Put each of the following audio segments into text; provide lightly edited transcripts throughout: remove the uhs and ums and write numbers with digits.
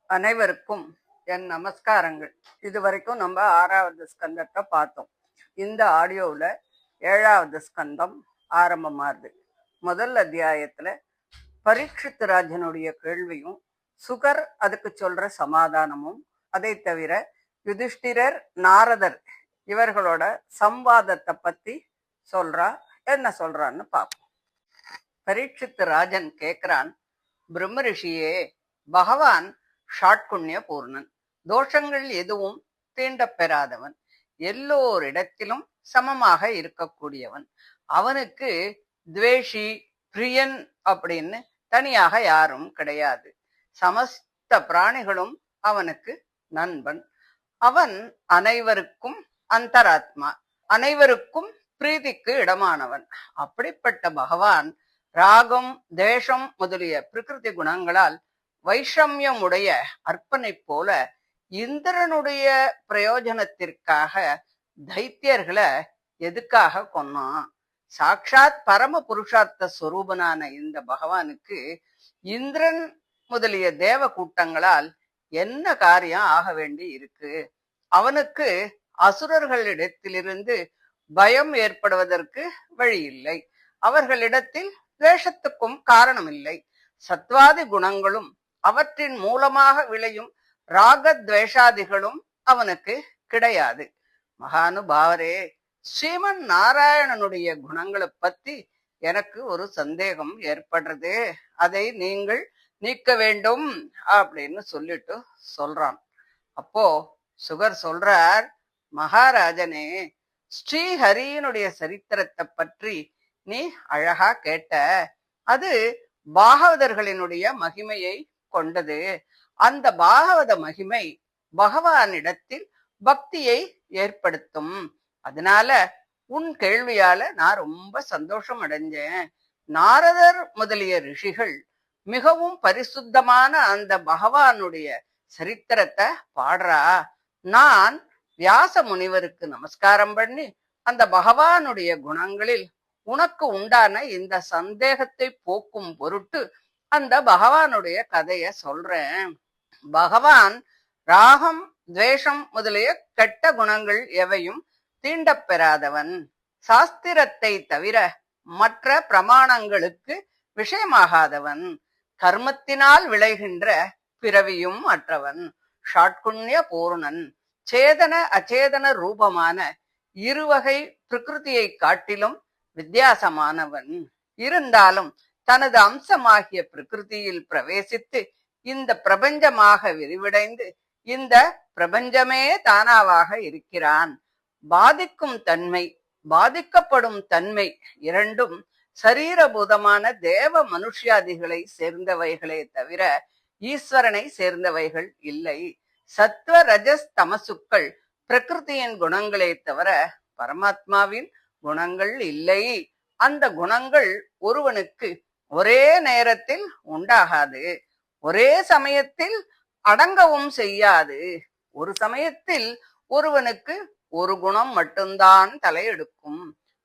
அனைவருக்கும் என் நமஸ்காரங்கள். இதுவரைக்கும் நம்ம 6வது ஸ்கந்தத்தை பார்த்தோம். இந்த ஆடியோவில் 7வது ஸ்கந்தம் ஆரம்பமாகுது. முதல் அத்தியாயத்துல பரீட்சித் ராஜனுடைய கேள்வியும் சுகர் அதுக்கு சொல்ற சமாதானமும், அதை தவிர யுதிஷ்டிரர் நாரதர் இவர்களோட சம்வாதத்தை பத்தி சொல்றா. என்ன சொல்றான்னு பார்ப்போம். பரீட்சித் ராஜன் கேட்கிறான், பிரம்ம ரிஷியே, பகவான் ஷாட்குண்ய பூர்ணன், தோஷங்கள் எதுவும் தீண்டப்பெறாதவன், எல்லோரிடத்திலும் சமமாக இருக்கக்கூடியவன். அவனுக்கு துவேஷி பிரியன் அப்படின்னு தனியாக யாரும் கிடையாது. சமஸ்த பிராணிகளும் அவனுக்கு நண்பன். அவன் அனைவருக்கும் அந்தராத்மா, அனைவருக்கும் பிரீதிக்கு இடமானவன். அப்படிப்பட்ட பகவான் ராகம் தேசம் முதலிய பிரகிருதி குணங்களால் வைஷமியம் உடைய அர்ப்பனை போல இந்திரனுடைய பிரயோஜனத்திற்காக தைத்தியர்களை எதுக்காக கொன்னான்? சாட்சாத் பரம புருஷார்த்த ஸ்வரூபனான இந்த பகவானுக்கு இந்திரன் முதலிய தேவ கூட்டங்களால் என்ன காரியம் ஆக வேண்டி இருக்கு? அவனுக்கு அசுரர்களிடத்திலிருந்து பயம் ஏற்படுவதற்கு வழி இல்லை. அவர்களிடத்தில் துவேஷத்துக்கும் காரணம் இல்லை. சத்வாதி குணங்களும் அவற்றின் மூலமாக விளையும் ராகத்வேஷாதிகளும் அவனுக்கு கிடையாது. மகானுபாவரே, ஸ்ரீமன் நாராயணனுடைய குணங்களை பத்தி எனக்கு ஒரு சந்தேகம் ஏற்படுறது. அதை நீங்கள் நீக்க வேண்டும் அப்படின்னு சொல்லிட்டு சொல்றான். அப்போ சுகர் சொல்றார், மகாராஜனே, ஸ்ரீஹரியினுடைய சரித்திரத்தை பற்றி நீ அழகா கேட்ட. அது பாகவதர்களினுடைய மகிமையை கொண்டது. அந்த பாகவத மகிமை பகவானிடத்தில் பக்தியை ஏற்படுத்தும். அதனால உன் கேள்வியால நான் ரொம்ப சந்தோஷம் அடைஞ்சேன். நாரதர் முதலிய ரிஷிகள் மிகவும் பரிசுத்தமான அந்த பகவானுடைய சரித்திரத்தை பாடுறா. நான் வியாச முனிவருக்கு நமஸ்காரம் பண்ணி அந்த பகவானுடைய குணங்களில் உனக்கு உண்டான இந்த சந்தேகத்தை போக்கும் பொருட்டு அந்த பகவானுடைய கதைய சொல்றேன். பகவான் ராகம் துவேஷம் முதலிய கெட்ட குணங்கள் எவையும் தீண்டப்பெறாதவன். சாஸ்திரத்தை தவிர மற்ற பிரமாணங்களுக்கு விஷயமாகாதவன். கர்மத்தினால் விளைகின்ற பிறவியும் அற்றவன். ஷாட்குண்ய பூர்ணன். சேதன அச்சேதன ரூபமான இருவகை பிரகிருதியை காட்டிலும் வித்தியாசமானவன். இருந்தாலும் தனது அம்சமாகிய பிரகிருதியில் பிரவேசித்து இந்த பிரபஞ்சமாக விரிவடைந்து இந்த பிரபஞ்சமே தானாவாக இருக்கிறான். பாதிக்கும் தன்மை பாதிக்கப்படும் தன்மை இரண்டும் சரீரபூதமான தேவ மனுஷ்யாதிகளை சேர்ந்தவைகளே தவிர ஈஸ்வரனை சேர்ந்தவைகள் இல்லை. சத்வ ரஜஸ் தமசுக்கள் பிரகிருதியின் குணங்களே தவிர பரமாத்மாவின் குணங்கள் இல்லை. அந்த குணங்கள் ஒருவனுக்கு ஒரே நேரத்தில் உண்டாகாது, ஒரே சமயத்தில் அடங்கவும் செய்யாது. ஒரு சமயத்தில் ஒருவனுக்கு ஒரு குணம் மட்டும்தான் தலையெடுக்கும்.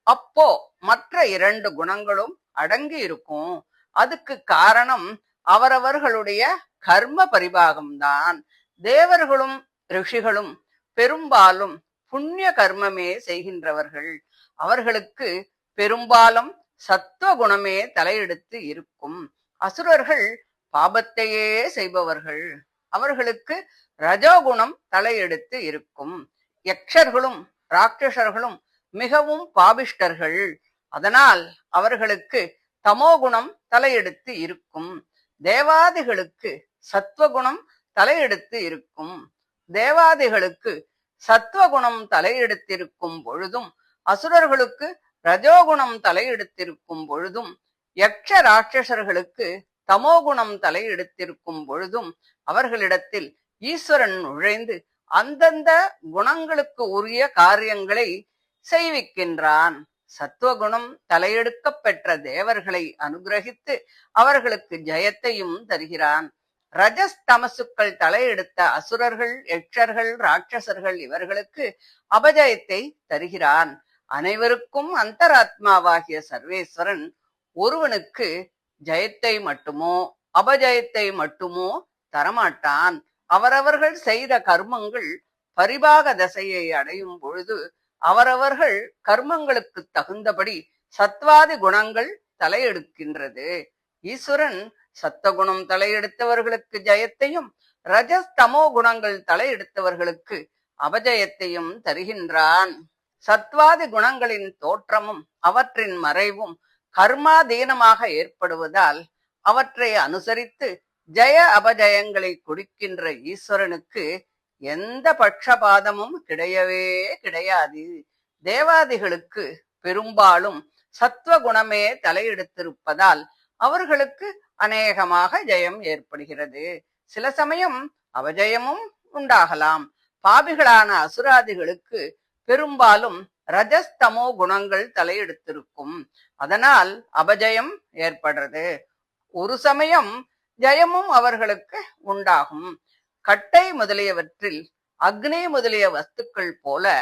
அப்போ மற்ற 2 குணங்களும் அடங்கி இருக்கும். அதுக்கு காரணம் அவரவர்களுடைய கர்ம பரிபாகம்தான். தேவர்களும் ரிஷிகளும் பெரும்பாலும் புண்ணிய கர்மமே செய்கின்றவர்கள். அவர்களுக்கு பெரும்பாலும் சத்துவ குணமே தலையெடுத்து இருக்கும். அசுரர்கள் பாபத்தையே செய்பவர்கள். அவர்களுக்கு ரஜோகுணம் தலையெடுத்து இருக்கும். யக்ஷர்களும் ராட்சசர்களும் மிகவும் பாபிஷ்டர்கள். அதனால் அவர்களுக்கு தமோகுணம் தலையெடுத்து இருக்கும். தேவாதிகளுக்கு சத்வகுணம் தலையெடுத்து இருக்கும். தேவாதிகளுக்கு சத்வகுணம் தலையெடுத்திருக்கும் பொழுதும் அசுரர்களுக்கு ரஜோகுணம் தலையெடுத்திருக்கும் பொழுதும் யக்ஷ ராட்சசர்களுக்கு தமோகுணம் தலையெடுத்திருக்கும் பொழுதும் அவர்களிடத்தில் ஈஸ்வரன் நுழைந்து அந்தந்த குணங்களுக்கு உரிய காரியங்களை செய்விக்கின்றான். சத்துவகுணம் தலையெடுக்க பெற்ற தேவர்களை அனுகிரகித்து அவர்களுக்கு ஜெயத்தையும் தருகிறான். ரஜஸ் தமசுக்கள் தலையெடுத்த அசுரர்கள் யக்ஷர்கள் ராட்சசர்கள் இவர்களுக்கு அபஜயத்தை தருகிறான். அனைவருக்கும் அந்தராத்மாவாகிய சர்வேஸ்வரன் ஒருவனுக்கு ஜெயத்தை மட்டுமோ அபஜயத்தை மட்டுமோ தரமாட்டான். அவரவர்கள் செய்த கர்மங்கள் பரிபாக தசையை அடையும் பொழுது அவரவர்கள் கர்மங்களுக்கு தகுந்தபடி சத்வாதி குணங்கள் தலையெடுக்கின்றது. ஈஸ்வரன் சத்தகுணம் தலையெடுத்தவர்களுக்கு ஜெயத்தையும் ரஜஸ் தமோ குணங்கள் தலையெடுத்தவர்களுக்கு அபஜயத்தையும் தருகின்றான். சத்வாதி குணங்களின் தோற்றமும் அவற்றின் மறைவும் கர்மாதீனமாக ஏற்படுவதால் அவற்றை அனுசரித்து ஜெய அபஜயங்களை கொடுக்கின்ற ஈஸ்வரனுக்கு எந்த பட்சபாதமும் கிடையவே கிடையாது. தேவாதிகளுக்கு பெரும்பாலும் சத்வகுணமே தலையெடுத்திருப்பதால் அவர்களுக்கு அநேகமாக ஜெயம் ஏற்படுகிறது. சில சமயம் அபஜயமும் உண்டாகலாம். பாபிகளான அசுராதிகளுக்கு பெரும்பாலும் ரஜஸ்தமோ குணங்கள் தலையெடுத்திருக்கும். அதனால் அபஜயம் ஏற்படுறது. ஒரு சமயம் ஜெயமும் அவர்களுக்கு உண்டாகும். கட்டை முதலியவற்றில் அக்னி முதலிய வஸ்துக்கள் போல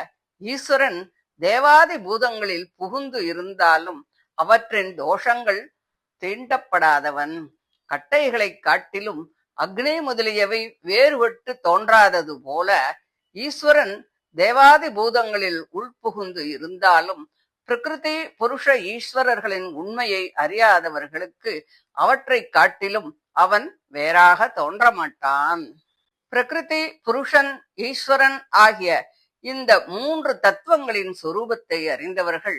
ஈஸ்வரன் தேவாதி பூதங்களில் புகுந்து இருந்தாலும் அவற்றின் தோஷங்கள் தீண்டப்படாதவன். கட்டைகளை காட்டிலும் அக்னி முதலியவை வேறுபட்டு தோன்றாதது போல ஈஸ்வரன் தேவாதி பூதங்களில் உள்புகுந்து இருந்தாலும் பிரகிருதி புருஷ ஈஸ்வரர்களின் உண்மையை அறியாதவர்களுக்கு அவற்றை காட்டிலும் அவன் வேறாக தோன்றமாட்டான். பிரகிருதி புருஷன் ஈஸ்வரன் ஆகிய இந்த 3 தத்துவங்களின் சொரூபத்தை அறிந்தவர்கள்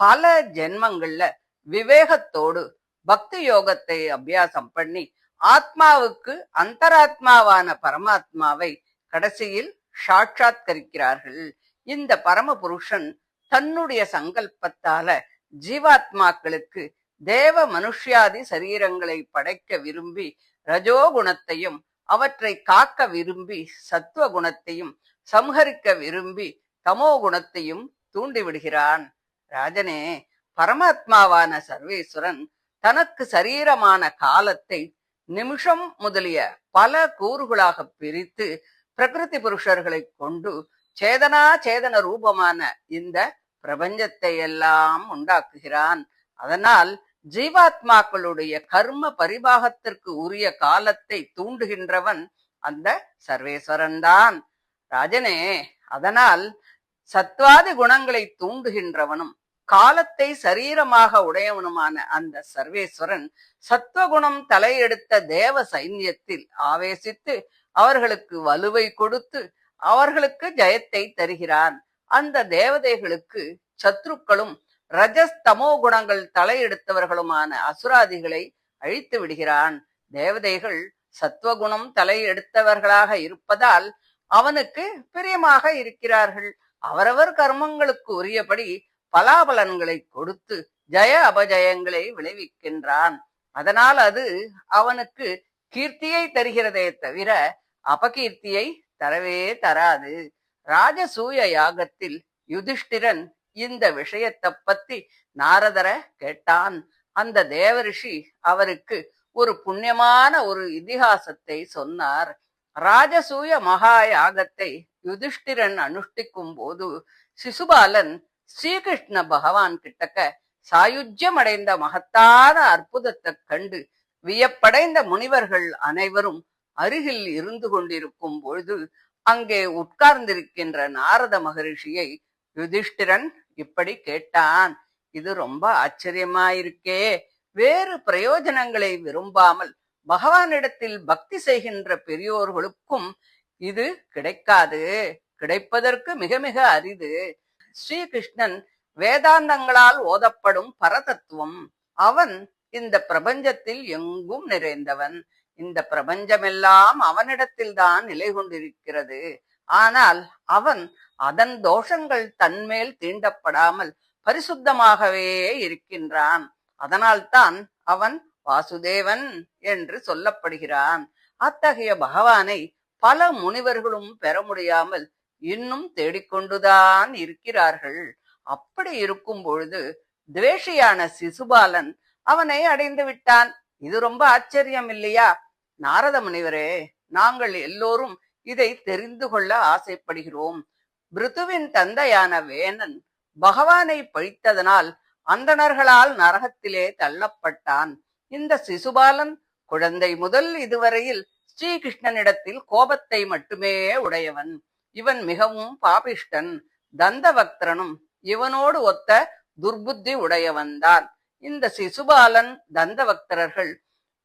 பல ஜென்மங்கள்ல விவேகத்தோடு பக்தி யோகத்தை அபியாசம் பண்ணி ஆத்மாவுக்கு அந்தராத்மாவான பரமாத்மாவை கடைசியில் சாட்சாத்கரிக்கிறார்கள். இந்த பரமபுருஷன் தன்னுடைய சங்கல்பத்தால ஜீவாத்மாக்களுக்கு தேவ மனுஷ்யாதி சரீரங்களை படைக்க விரும்பி ரஜோகுணத்தையும் அவற்றை காக்க விரும்பி சத்துவகுணத்தையும் சம்ஹரிக்க விரும்பி தமோ குணத்தையும் தூண்டிவிடுகிறான். ராஜனே, பரமாத்மாவான சர்வேஸ்வரன் தனக்கு சரீரமான காலத்தை நிமிஷம் முதலிய பல கூறுகளாக பிரித்து பிரகிருதி புருஷர்களை கொண்டு சேதனா சேதன ரூபமான இந்த பிரபஞ்சத்தை எல்லாம் உண்டாக்குகிறான். அதனால் ஜீவாத்மாக்களுடைய கர்ம பரிபாகத்திற்கு உரிய காலத்தை தூண்டுகின்றவன் அந்த சர்வேஸ்வரன் தான். ராஜனே, அதனால் சத்வாதி குணங்களை தூண்டுகின்றவனும் காலத்தை சரீரமாக உடையவனுமான அந்த சர்வேஸ்வரன் சத்வகுணம் தலையெடுத்த தேவ சைன்யத்தில் ஆவேசித்து அவர்களுக்கு வலுவை கொடுத்து அவர்களுக்கு ஜெயத்தை தருகிறான். அந்த தேவதைகளுக்கு சத்ருக்களும் ரஜஸ் தமோ குணங்கள் தலையெடுத்தவர்களுமான அசுராதிகளை அழித்து விடுகிறான். தேவதைகள் சத்வகுணம் தலையெடுத்தவர்களாக இருப்பதால் அவனுக்கு பிரியமாக இருக்கிறார்கள். அவரவர் கர்மங்களுக்கு உரியபடி பலாபலன்களை கொடுத்து ஜெய அபஜயங்களை விளைவிக்கின்றான். அதனால் அது அவனுக்கு கீர்த்தியை தருகிறதே தவிர அபகீர்த்தியை தரவே தராது. ராஜசூய யாகத்தில் யுதிஷ்டிரன் இந்த விஷயத்தை பத்தி நாரதர கேட்டான். அந்த தேவரிஷி அவருக்கு ஒரு புண்ணியமான ஒரு இதிகாசத்தை சொன்னார். ராஜசூய மகா யாகத்தை யுதிஷ்டிரன் அனுஷ்டிக்கும் போது சிசுபாலன் ஸ்ரீகிருஷ்ண பகவான் கிட்டக்க சாயுஜ்யம் அடைந்த மகத்தான அற்புதத்தை கண்டு வியப்படைந்த முனிவர்கள் அனைவரும் அருகில் இருந்து கொண்டிருக்கும் பொழுது அங்கே உட்கார்ந்திருக்கின்ற நாரத மகரிஷியை யுதிஷ்டிரன் இப்படி கேட்டான். இது ரொம்ப ஆச்சரியமாயிருக்கே. வேறு பிரயோஜனங்களை விரும்பாமல் பகவானிடத்தில் பக்தி செய்கின்ற பெரியோர்களுக்கும் இது கிடைக்காது. கிடைப்பதற்கு மிக மிக அரிது. ஸ்ரீகிருஷ்ணன் வேதாந்தங்களால் ஓதப்படும் பரதத்துவம். அவன் இந்த பிரபஞ்சத்தில் எங்கும் நிறைந்தவன். இந்த பிரபஞ்சமெல்லாம் அவனிடத்தில் தான் நிலை கொண்டிருக்கிறது. ஆனால் அவன் அதன் தோஷங்கள் தன்மேல் தீண்டப்படாமல் பரிசுத்தமாகவே இருக்கின்றான். அதனால்தான் அவன் வாசுதேவன் என்று சொல்லப்படுகிறான். அத்தகைய பகவானை பல முனிவர்களும் பெற முடியாமல் இன்னும் தேடிக்கொண்டுதான் இருக்கிறார்கள். அப்படி இருக்கும் பொழுது துவேஷியான சிசுபாலன் அவனை அடைந்து விட்டான். இது ரொம்ப ஆச்சரியம் இல்லையா? நாரத முனிவரே, நாங்கள் எல்லோரும் இதை தெரிந்து கொள்ள ஆசைப்படுகிறோம். பிருத்துவின் தந்தையான வேணன் பகவானை பழித்ததனால் அந்தணர்களால் நரகத்திலே தள்ளப்பட்டான். இந்த சிசுபாலன் குழந்தை முதல் இதுவரையில் ஸ்ரீகிருஷ்ணனிடத்தில் கோபத்தை மட்டுமே உடையவன். இவன் மிகவும் பாபிஷ்டன். தந்தவக்திரனும் இவனோடு ஒத்த துர்புத்தி உடையவன்தான். இந்த சிசுபாலன் தந்தவக்தரர்கள்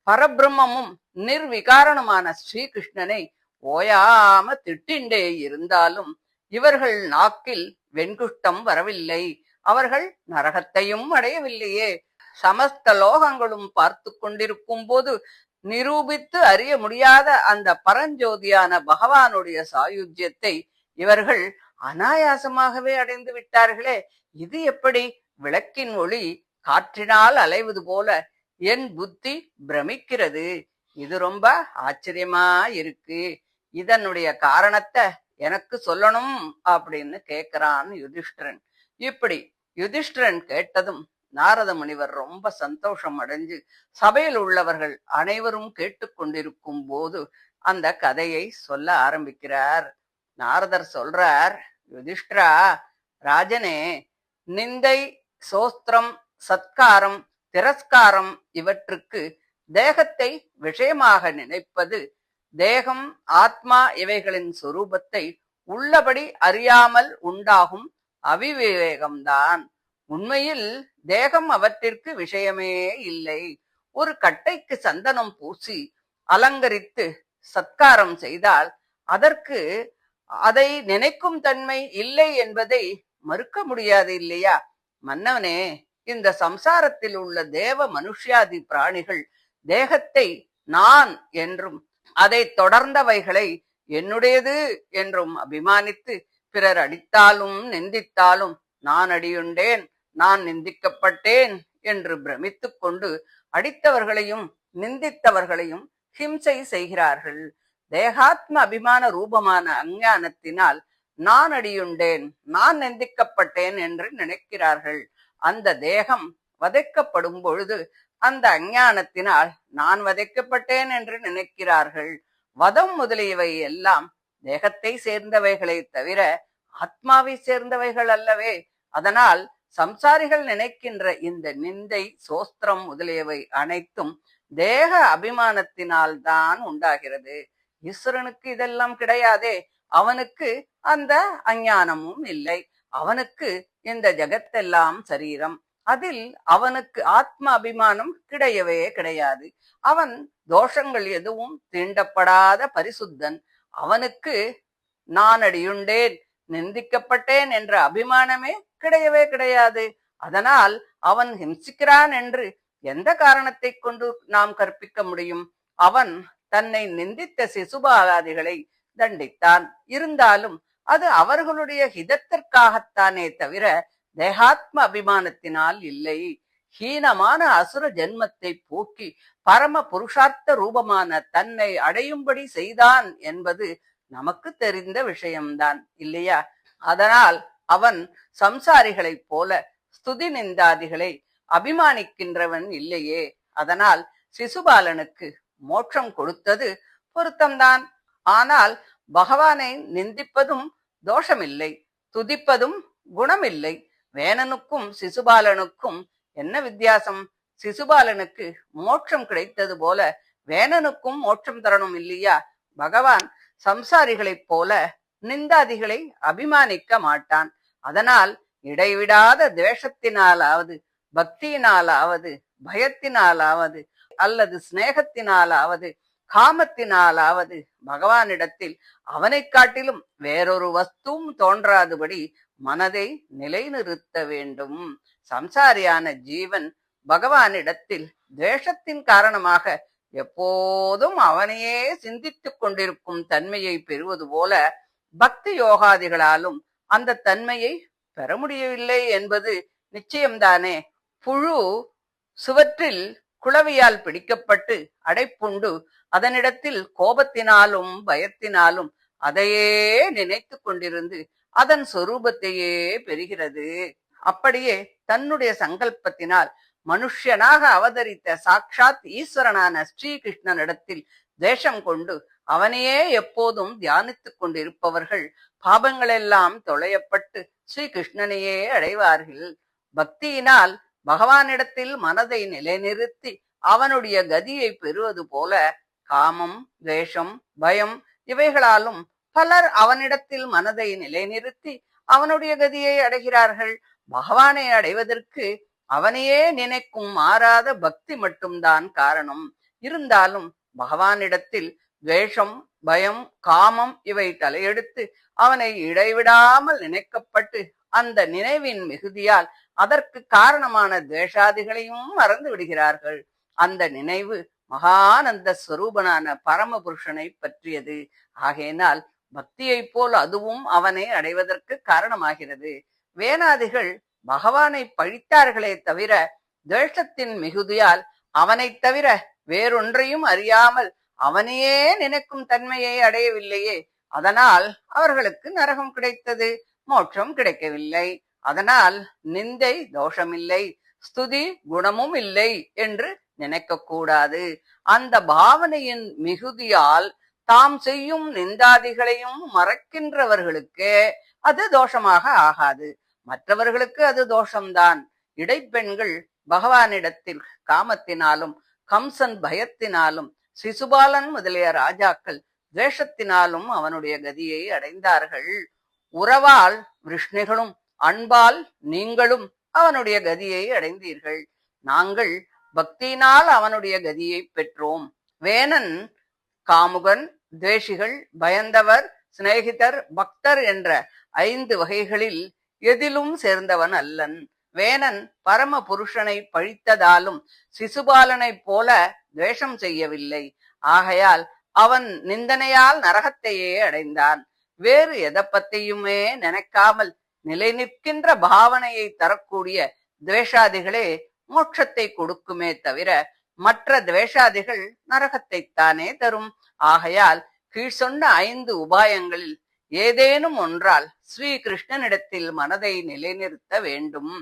பரபிரம்மமும் நிர்விகாரணமான ஸ்ரீகிருஷ்ணனை ஓயாம திட்டிண்டே இருந்தாலும் இவர்கள் நாக்கில் வெண்குஷ்டம் வரவில்லை. அவர்கள் நரகத்தையும் அடையவில்லையே. சமஸ்த லோகங்களும் பார்த்து கொண்டிருக்கும் போது நிரூபித்து அறிய முடியாத அந்த பரஞ்சோதியான பகவானுடைய சாயுஜ்யத்தை இவர்கள் அனாயாசமாகவே அடைந்து விட்டார்களே. இது எப்படி? விளக்கின் ஒளி காற்றினால் அலைவது போல என் புத்தி பிரமிக்கிறது. இது ரொம்ப ஆச்சரியமா இருக்கு. இதனுடைய காரணத்தை எனக்கு சொல்லணும் அப்படின்னு கேட்கிறான் யுதிஷ்டிரன். இப்படி யுதிஷ்டிரன் கேட்டதும் நாரத முனிவர் ரொம்ப சந்தோஷம் அடைஞ்சு சபையில் உள்ளவர்கள் அனைவரும் கேட்டுக்கொண்டிருக்கும் போது அந்த கதையை சொல்ல ஆரம்பிக்கிறார். நாரதர் சொல்றார், யுதிஷ்டிரா, ராஜனே, நிந்தை, சோஸ்திரம், சத்காரம், திரஸ்காரம் இவற்றுக்கு தேகத்தை விஷயமாக நினைப்பது தேகம், ஆத்மா இவைகளின் சொரூபத்தை உள்ளபடி அறியாமல் உண்டாகும் அவிவேகம்தான். உண்மையில் தேகம் அவற்றிற்கு விஷயமே இல்லை. ஒரு கட்டைக்கு சந்தனம் பூசி அலங்கரித்து சத்காரம் செய்தால் அதற்கு அதை நினைக்கும் தன்மை இல்லை என்பதை மறுக்க முடியாது இல்லையா? மன்னவனே, இந்த சம்சாரத்தில் உள்ள தேவ மனுஷ்யாதி பிராணிகள் தேகத்தை நான் என்றும் அதை தொடர்ந்தவைகளை என்னுடையது என்றும் அபிமானித்து பிறர் அடித்தாலும் நிந்தித்தாலும் நான் அடியுண்டேன், நான் நிந்திக்கப்பட்டேன் என்று பிரமித்துக் கொண்டு அடித்தவர்களையும் நிந்தித்தவர்களையும் ஹிம்சை செய்கிறார்கள். தேகாத்ம அபிமான ரூபமான அஞ்ஞானத்தினால் நான் அடியுண்டேன், நான் நிந்திக்கப்பட்டேன் என்று நினைக்கிறார்கள். அந்த தேகம் வதைக்கப்படும் பொழுது அந்த அஞ்ஞானத்தினால் நான் வதைக்கப்பட்டேன் என்று நினைக்கிறார்கள். வதம் முதலியவை எல்லாம் தேகத்தை சேர்ந்தவைகளை தவிர ஆத்மாவை சேர்ந்தவைகள் அல்லவே. அதனால் சம்சாரிகள் நினைக்கின்ற இந்த நிந்தை, சோஸ்திரம் முதலியவை அனைத்தும் தேக அபிமானத்தினால் தான் உண்டாகிறது. ஈஸ்வரனுக்கு இதெல்லாம் கிடையாதே. அவனுக்கு அந்த அஞ்ஞானமும் இல்லை. அவனுக்கு இந்த ஜகத்தெல்லாம் சரீரம். அதில் அவனுக்கு ஆத்ம அபிமானம் கிடையவே கிடையாது. அவன் தோஷங்கள் எதுவும் தீண்டப்படாத பரிசுத்தன். அவனுக்கு நான் அடியுண்டேன், நிந்திக்கப்பட்டேன் என்ற அபிமானமே கிடையவே கிடையாது. அதனால் அவன் ஹிம்சிக்கிறான் என்று எந்த காரணத்தை கொண்டு நாம் கற்பிக்க முடியும்? அவன் தன்னை நிந்தித்த சிசுபாலாதிகளை தண்டித்தான். இருந்தாலும் அது அவர்களுடைய ஹிதத்திற்காகத்தானே தவிர தேகாத்ம அபிமானத்தினால் இல்லை. ஹீனமான அசுர ஜென்மத்தை போக்கி பரம புருஷார்த்த ரூபமான தன்னை அடையும்படி செய்தான் என்பது நமக்கு தெரிந்த விஷயம்தான் இல்லையா? அதனால் அவன் சம்சாரிகளைப் போல ஸ்துதி நிந்தாதிகளை அபிமானிக்கின்றவன் இல்லையே. அதனால் சிசுபாலனுக்கு மோட்சம் கொடுத்தது பொருத்தம்தான். ஆனால் பகவானை நிந்திப்பதும் தோஷமில்லை, துதிப்பதும் குணமில்லை. வேணனுக்கும் சிசுபாலனுக்கும் என்ன வித்தியாசம்? சிசுபாலனுக்கு மோட்சம் கிடைத்தது போல வேணனுக்கும் மோட்சம் தரணும் இல்லையா? பகவான் சம்சாரிகளைப் போல நிந்தாதிகளை அபிமானிக்க மாட்டான். அதனால் இடைவிடாத துவேஷத்தினாலாவது பக்தியினாலாவது பயத்தினாலாவது அல்லது சிநேகத்தினாலாவது காமத்தினாலாவது பகவானிடத்தில் அவனை காட்டிலும் வேறொரு வஸ்துவும் தோன்றாதபடி மனதை நிலைநிறுத்த வேண்டும். சம்சாரியான ஜீவன் பகவானிடத்தில் துவேஷத்தின் காரணமாக எப்போதும் அவனையே சிந்தித்துக் கொண்டிருக்கும் தன்மையை பெறுவது போல பக்தி யோகாதிகளாலும் அந்த தன்மையை பெற முடியவில்லை என்பது நிச்சயம்தானே. புழு சுவற்றில் குளவியால் பிடிக்கப்பட்டு அடைப்புண்டு அதனிடத்தில் கோபத்தினாலும் பயத்தினாலும் அதையே நினைத்து கொண்டிருந்து அதன் சொரூபத்தையே பெறுகிறது. அப்படியே தன்னுடைய சங்கல்பத்தினால் மனுஷ்யனாக அவதரித்த சாட்சாத் ஈஸ்வரனான ஸ்ரீகிருஷ்ணனிடத்தில் தேசம் கொண்டு அவனையே எப்போதும் தியானித்துக் கொண்டிருப்பவர்கள் பாபங்களெல்லாம் தொலையப்பட்டு ஸ்ரீகிருஷ்ணனையே அடைவார்கள். பக்தியினால் பகவானிடத்தில் மனதை நிலைநிறுத்தி அவனுடைய கதியை பெறுவது போல காமம், துவேஷம், பயம் இவைகளாலும் பலர் அவனிடத்தில் மனதை நிலைநிறுத்தி அவனுடைய கதியை அடைகிறார்கள். பகவானை அடைவதற்கு அவனையே நினைக்கும் மாறாத பக்தி மட்டும்தான் காரணம். இருந்தாலும் பகவானிடத்தில் துவேஷம், பயம், காமம் இவை தலையெடுத்து அவனை இடைவிடாமல் நினைக்கப்பட்டு அந்த நினைவின் மிகுதியால் அதற்கு காரணமான துவேஷாதிகளையும் மறந்து விடுகிறார்கள். அந்த நினைவு மகானந்த ஸ்வரூபனான பரமபுருஷனை பற்றியது. ஆகையினால் பக்தியைப் போல் அதுவும் அவனை அடைவதற்கு காரணமாகிறது. வேணாதிகள் பகவானை பழித்தார்களே தவிர துவேஷத்தின் மிகுதியால் அவனைத் தவிர வேறொன்றையும் அறியாமல் அவனையே நினைக்கும் தன்மையை அடையவில்லையே. அதனால் அவர்களுக்கு நரகம் கிடைத்தது, மோட்சம் கிடைக்கவில்லை. அதனால் நிந்தை தோஷமில்லை, ஸ்துதி குணமும் இல்லை என்று நினைக்க கூடாது. அந்த பாவனையின் மிகுதியால் தாம் செய்யும் நிந்தாதிகளையும் மறக்கின்றவர்களுக்கு அது தோஷமாக ஆகாது, மற்றவர்களுக்கு அது தோஷம்தான். இடைப்பெண்கள் பகவானிடத்தில் காமத்தினாலும் கம்சன் பயத்தினாலும் சிசுபாலன் முதலிய ராஜாக்கள் துவேஷத்தினாலும் அவனுடைய கதியை அடைந்தார்கள். உறவால் விஷ்ணுகளும் அன்பால் நீங்களும் அவனுடைய கதியை அடைந்தீர்கள். நாங்கள் பக்தியினால் அவனுடைய கதியை பெற்றோம். வேணன் காமுகன், துவேஷிகள், பயந்தவர், சிநேகிதர், பக்தர் என்ற 5 வகைகளில் எதிலும் சேர்ந்தவன் அல்லன். வேணன் பரம புருஷனை பழித்ததாலும் சிசுபாலனைப் போல துவேஷம் செய்யவில்லை. ஆகையால் அவன் நிந்தனையால் நரகத்தையே அடைந்தான். வேறு எதை பத்தியுமே நினைக்காமல் நிலை நிற்கின்ற பாவனையை தரக்கூடிய துவேஷாதிகளே மோட்சத்தை கொடுக்குமே தவிர மற்ற துவேஷாதிகள் நரகத்தைத்தானே தரும். ஆகையால் கீழ் சொன்ன 5 உபாயங்களில் ஏதேனும் ஒன்றால் ஸ்ரீ கிருஷ்ணனிடத்தில் மனதை நிலைநிறுத்த வேண்டும்.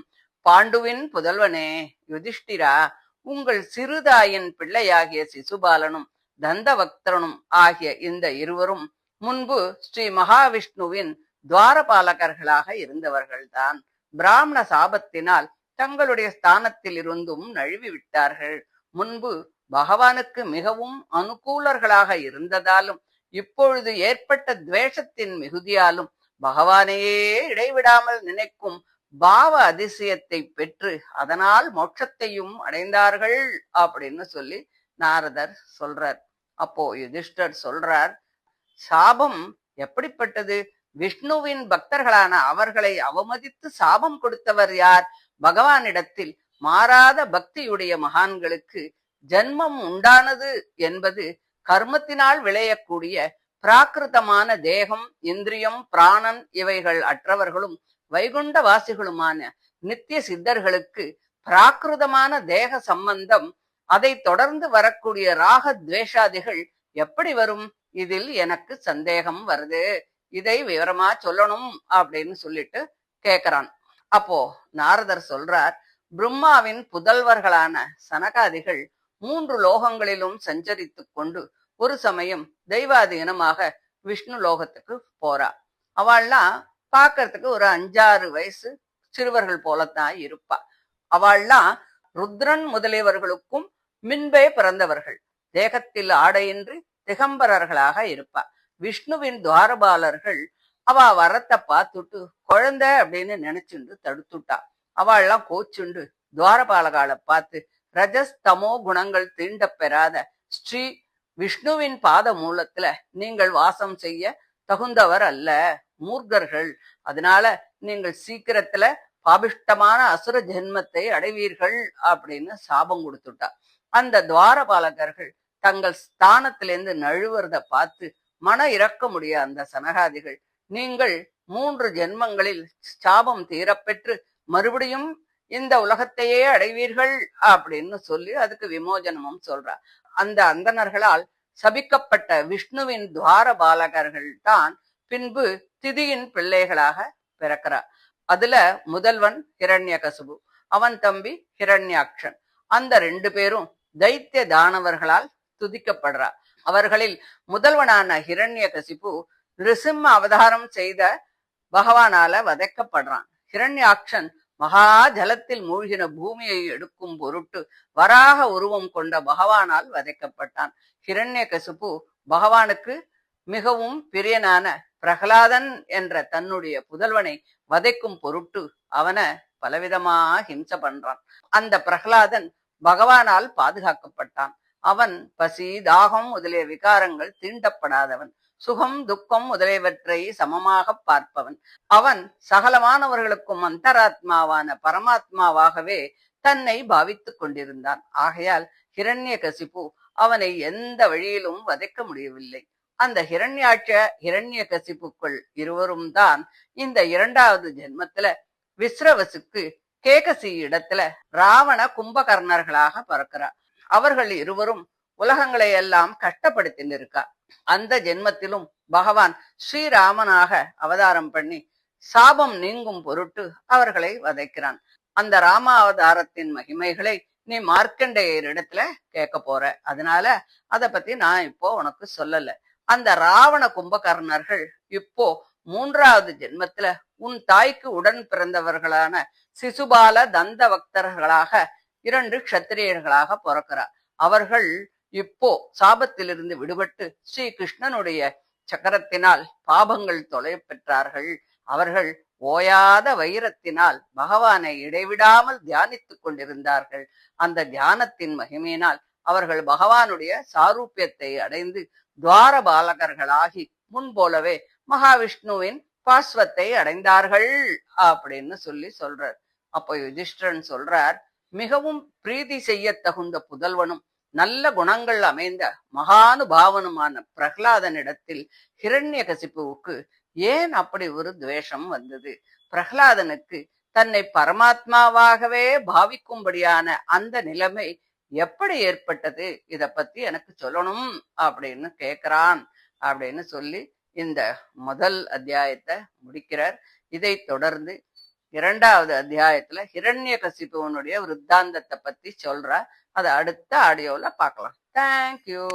பாண்டுவின் புதல்வனே யுதிஷ்டிரா, உங்கள் சிறுதாயின் பிள்ளையாகிய சிசுபாலனும் தந்தவக்தரனும் ஆகிய இந்த இருவரும் முன்பு ஸ்ரீ மகாவிஷ்ணுவின் துவாரபாலகர்களாக இருந்தவர்கள்தான். பிராமண சாபத்தினால் தங்களுடைய ஸ்தானத்தில் இருந்தும் நழுவி விட்டார்கள். முன்பு பகவானுக்கு மிகவும் அனுகூலர்களாக இருந்ததாலும் இப்பொழுது ஏற்பட்ட துவேஷத்தின் மிகுதியாலும் பகவானையே இடைவிடாமல் நினைக்கும் பாவ அதிசயத்தை பெற்று அதனால் மோட்சத்தையும் அடைந்தார்கள் அப்படின்னு சொல்லி நாரதர் சொல்றார். அப்போ யுதிஷ்டர் சொல்றார், சாபம் எப்படிப்பட்டது? விஷ்ணுவின் பக்தர்களான அவர்களை அவமதித்து சாபம் கொடுத்தவர் யார்? பகவானிடத்தில் மாறாத பக்தியுடைய மகான்களுக்கு ஜன்மம் உண்டானது என்பது கர்மத்தினால் விளையக்கூடிய பிராகிருதமான தேகம், இந்திரியம், பிராணன் இவைகள் அற்றவர்களும் வைகுண்ட வாசிகளுமான நித்திய சித்தர்களுக்கு பிராகிருதமான தேக சம்பந்தம், அதை தொடர்ந்து வரக்கூடிய ராக துவேஷாதிகள் எப்படி வரும்? இதில் எனக்கு சந்தேகம் வருது, இதை விவரமா சொல்லணும் அப்படின்னு சொல்லிட்டு கேக்குறான். அப்போ நாரதர் சொல்றார், பிரம்மாவின் புதல்வர்களான சனகாதிகள் 3 லோகங்களிலும் சஞ்சரித்துக் கொண்டு ஒரு சமயம் தெய்வாதீனமாக விஷ்ணு லோகத்துக்கு போறா. அவள்லாம் பார்க்கறதுக்கு ஒரு 5-6 வயசு சிறுவர்கள் போலத்தான் இருப்பா. அவள்லாம் ருத்ரன் முதலியவர்களுக்கும் முன்பே பிறந்தவர்கள். தேகத்தில் ஆடையின்றி திகம்பரர்களாக இருப்பா. விஷ்ணுவின் துவாரபாலர்கள் அவ வரத்தை பார்த்துட்டு குழந்தை அப்படின்னு நினைச்சுண்டு தடுத்துட்டா. அவள்லாம் கோச்சுண்டு துவாரபாலகாலை பார்த்து, ரஜஸ் தமோ குணங்கள் தீண்ட பெறாத ஸ்ரீ விஷ்ணுவின் பாத மூலத்துல நீங்கள் வாசம் செய்ய தகுந்தவர் அல்ல, மூர்க்கர்கள். அதனால நீங்கள் சீக்கிரத்துல பாபிஷ்டமான அசுர ஜென்மத்தை அடைவீர்கள் அப்படின்னு சாபம் கொடுத்துட்டா. அந்த துவாரபாலகர்கள் தங்கள் ஸ்தானத்திலிருந்து நழுவுறத பார்த்து மன இறக்க முடிய அந்த சனகாதிகள், நீங்கள் 3 ஜென்மங்களில் சாபம் தீரப்பெற்று மறுபடியும் இந்த உலகத்தையே அடைவீர்கள் அப்படின்னு சொல்லி அதுக்கு விமோசனமும் சொல்றார். அந்த அந்தணர்களால் சபிக்கப்பட்ட விஷ்ணுவின் துவாரபாலகர்கள் தான் பின்பு திதியின் பிள்ளைகளாக பிறக்கிறார். அதுல முதல்வன் ஹிரண்யகசுபு, அவன் தம்பி ஹிரண்யாக்ஷன். அந்த 2 பேரும் தைத்திய தானவர்களால் துதிக்கப்படுறார். அவர்களில் முதல்வனான ஹிரண்யகசிபு நிருசிம்ம அவதாரம் செய்த பகவானால வதைக்கப்படுறான். ஹிரண்யாக்ஷன் மகா ஜலத்தில் மூழ்கின பூமியை எடுக்கும் பொருட்டு வராக உருவம் கொண்ட பகவானால் வதைக்கப்பட்டான். ஹிரண்யகசிபு பகவானுக்கு மிகவும் பிரியனான பிரகலாதன் என்ற தன்னுடைய புதல்வனை வதைக்கும் பொருட்டு அவனை பலவிதமா ஹிம்சை பண்றான். அந்த பிரகலாதன் பகவானால் பாதுகாக்கப்பட்டான். அவன் பசி, தாகம் முதலிய விகாரங்கள் தீண்டப்படாதவன். சுகம், துக்கம் முதலியவற்றை சமமாக பார்ப்பவன். அவன் சகலமானவர்களுக்கும் அந்தராத்மாவான பரமாத்மாவாகவே தன்னை பாவித்துக் கொண்டிருந்தான். ஆகையால் ஹிரண்யகசிபு அவனை எந்த வழியிலும் வதைக்க முடியவில்லை. அந்த ஹிரண்யாட்ச ஹிரண்யகசிபுக்கள் இருவரும் தான் இந்த இரண்டாவது ஜென்மத்துல விஸ்ரவசுக்கு கேகசி இடத்துல ராவண கும்பகர்ணர்களாக பிறக்கிறார். அவர்கள் இருவரும் உலகங்களை எல்லாம் கஷ்டப்படுத்தின்னு இருக்கா. அந்த ஜென்மத்திலும் பகவான் ஸ்ரீராமனாக அவதாரம் பண்ணி சாபம் நீங்கும் பொருட்டு அவர்களை வதைக்கிறான். அந்த ராம அவதாரத்தின் மகிமைகளை நீ மார்க்கண்டேயர் இடத்துல கேட்க போற. அதனால அதை பத்தி நான் இப்போ உனக்கு சொல்லல. அந்த ராவண கும்பகர்ணர்கள் இப்போ மூன்றாவது ஜென்மத்துல உன் தாய்க்கு உடன் பிறந்தவர்களான சிசுபால தந்த பக்தர்களாக 2 க்ஷத்திரியர்களாக பிறக்கிறார். அவர்கள் இப்போ சாபத்திலிருந்து விடுபட்டு ஸ்ரீ கிருஷ்ணனுடைய சக்கரத்தினால் பாபங்கள் தொலை பெற்றார்கள். அவர்கள் ஓயாத வைரத்தினால் பகவானை இடைவிடாமல் தியானித்துக் கொண்டிருந்தார்கள். அந்த தியானத்தின் மகிமையினால் அவர்கள் பகவானுடைய சாரூபியத்தை அடைந்து துவார பாலகர்களாகி முன்போலவே மகாவிஷ்ணுவின் பாஸ்வத்தை அடைந்தார்கள் அப்படின்னு சொல்றார். அப்போ யுதிஷ்டிரன் சொல்றார், மிகவும் பிரீதி செய்ய தகுந்த புதல்வனும் நல்ல குணங்கள் அமைந்த மகானுபாவனுமான பிரகலாதனிடத்தில் ஹிரண்யகசிபுவுக்கு ஏன் அப்படி ஒரு துவேஷம் வந்தது? பிரகலாதனுக்கு தன்னை பரமாத்மாவாகவே பாவிக்கும்படியான அந்த நிலைமை எப்படி ஏற்பட்டது? இத பத்தி எனக்கு சொல்லணும் அப்படின்னு கேட்கிறான் அப்படின்னு சொல்லி இந்த முதல் அத்தியாயத்தை முடிக்கிறார். இதை தொடர்ந்து 2வது அத்தியாயத்துல ஹிரண்யகசிபுவனுடைய விருத்தாந்தத்தை பத்தி சொல்றார். அதை அடுத்த ஆடியோல பார்க்கலாம். தேங்க்யூ.